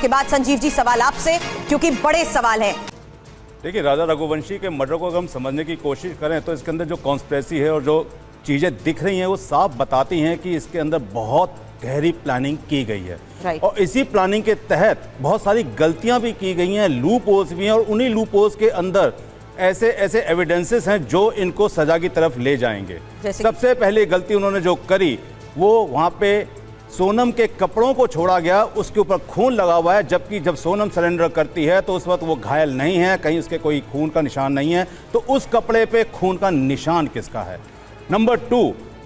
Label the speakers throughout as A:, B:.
A: उसके बाद संजीव जी सवाल आपसे, क्योंकि बड़े सवाल हैं।
B: देखिए, राजा रघुवंशी के मर्डर को अगर हम समझने की कोशिश करें तो इसके अंदर जो कॉन्स्पिरेसी है और जो चीज़ें दिख रही हैं वो साफ बताती हैं कि इसके अंदर बहुत गहरी प्लानिंग की गई है। और इसी प्लानिंग के तहत बहुत सारी गलतियां भी की गई हैं, लूप होल्स भी हैं, और उन्हीं लूप होल्स के अंदर ऐसे ऐसे एविडेंसेस हैं जो इनको सजा की तरफ ले जाएंगे। सबसे पहली गलती उन्होंने जो करी वो वहाँ पे सोनम के कपड़ों को छोड़ा गया, उसके ऊपर खून लगा हुआ है, जबकि जब सोनम सरेंडर करती है तो उस वक्त वो घायल नहीं है, कहीं उसके कोई खून का निशान नहीं है। तो उस कपड़े पे खून का निशान किसका है? नंबर 2,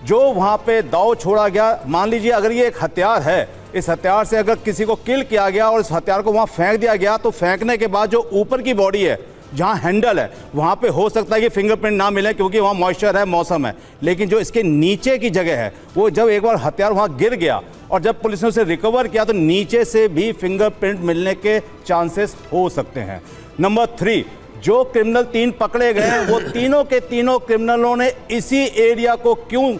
B: जो वहाँ पे दाव छोड़ा गया, मान लीजिए अगर ये एक हथियार है, इस हथियार से अगर किसी को किल किया गया और इस हथियार को वहाँ फेंक दिया गया, तो फेंकने के बाद जो ऊपर की बॉडी है जहाँ हैंडल है वहाँ पे हो सकता है कि फिंगरप्रिंट ना मिले क्योंकि वहाँ मॉइस्चर है, मौसम है। लेकिन जो इसके नीचे की जगह है, वो जब एक बार हथियार वहाँ गिर गया और जब पुलिस ने उसे रिकवर किया तो नीचे से भी फिंगरप्रिंट मिलने के चांसेस हो सकते हैं। नंबर 3, जो क्रिमिनल 3 पकड़े गए वो तीनों के तीनों क्रिमिनलों ने इसी एरिया को क्यों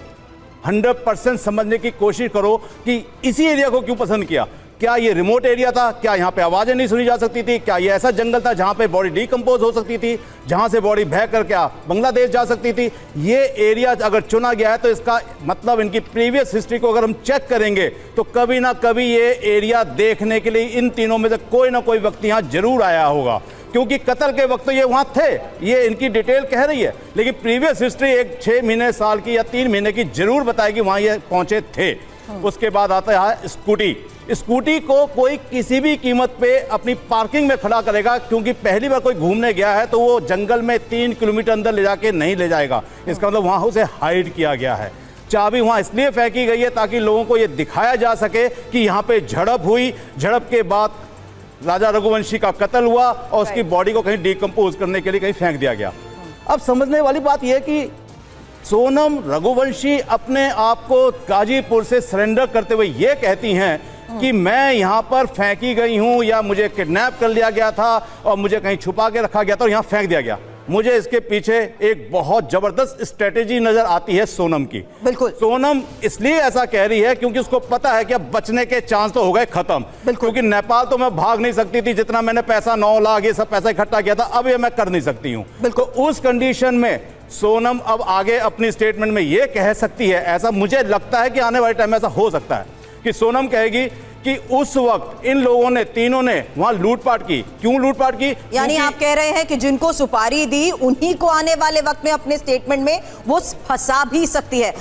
B: 100% समझने की कोशिश करो कि इसी एरिया को क्यों पसंद किया। क्या ये रिमोट एरिया था? क्या यहाँ पे आवाजें नहीं सुनी जा सकती थी? क्या ये ऐसा जंगल था जहाँ पे बॉडी डिकम्पोज हो सकती थी, जहाँ से बॉडी बह कर क्या बांग्लादेश जा सकती थी? ये एरिया अगर चुना गया है तो इसका मतलब इनकी प्रीवियस हिस्ट्री को अगर हम चेक करेंगे तो कभी ना कभी ये एरिया देखने के लिए इन तीनों में से कोई ना कोई व्यक्ति यहाँ जरूर आया होगा, क्योंकि कत्ल के वक्त तो ये वहाँ थे, ये इनकी डिटेल कह रही है। लेकिन प्रीवियस हिस्ट्री एक 6 महीने, साल की या 3 महीने की जरूर बताएगी वहाँ ये पहुँचे थे। उसके बाद आता है स्कूटी। स्कूटी को कोई किसी भी कीमत पे अपनी पार्किंग में खड़ा करेगा, क्योंकि पहली बार कोई घूमने गया है तो वो जंगल में 3 किलोमीटर अंदर ले जाके नहीं ले जाएगा। इसका मतलब वहाँ उसे हाइड किया गया है। चाबी वहाँ इसलिए फेंकी गई है ताकि लोगों को ये दिखाया जा सके कि यहाँ पे झड़प हुई, झड़प के बाद राजा रघुवंशी का कत्ल हुआ और उसकी बॉडी को कहीं डिकम्पोज करने के लिए कहीं फेंक दिया गया। अब समझने वाली बात यह कि सोनम रघुवंशी अपने आप को गाजीपुर से सरेंडर करते हुए ये कहती हैं कि मैं यहाँ पर फेंकी गई हूँ या मुझे किडनैप कर लिया गया था और मुझे कहीं छुपा के रखा गया था और यहाँ फेंक दिया गया। मुझे इसके पीछे एक बहुत जबरदस्त स्ट्रेटेजी नजर आती है सोनम की।
A: बिल्कुल,
B: सोनम इसलिए ऐसा कह रही है क्योंकि उसको पता है कि अब बचने के चांस तो हो गए खत्म, क्योंकि नेपाल तो मैं भाग नहीं सकती थी, जितना मैंने पैसा 9 लाख ये सब पैसा इकट्ठा किया था अब ये मैं कर नहीं सकती हूँ। तो उस कंडीशन में सोनम अब आगे अपनी स्टेटमेंट में ये कह सकती है, ऐसा मुझे लगता है कि आने वाले टाइम में ऐसा हो सकता है कि सोनम कहेगी कि उस वक्त इन लोगों ने, तीनों ने वहां लूटपाट की। क्यों लूटपाट की?
A: यानी आप कह रहे हैं कि जिनको सुपारी दी उन्हीं को आने वाले वक्त में अपने स्टेटमेंट में वो फंसा भी सकती है।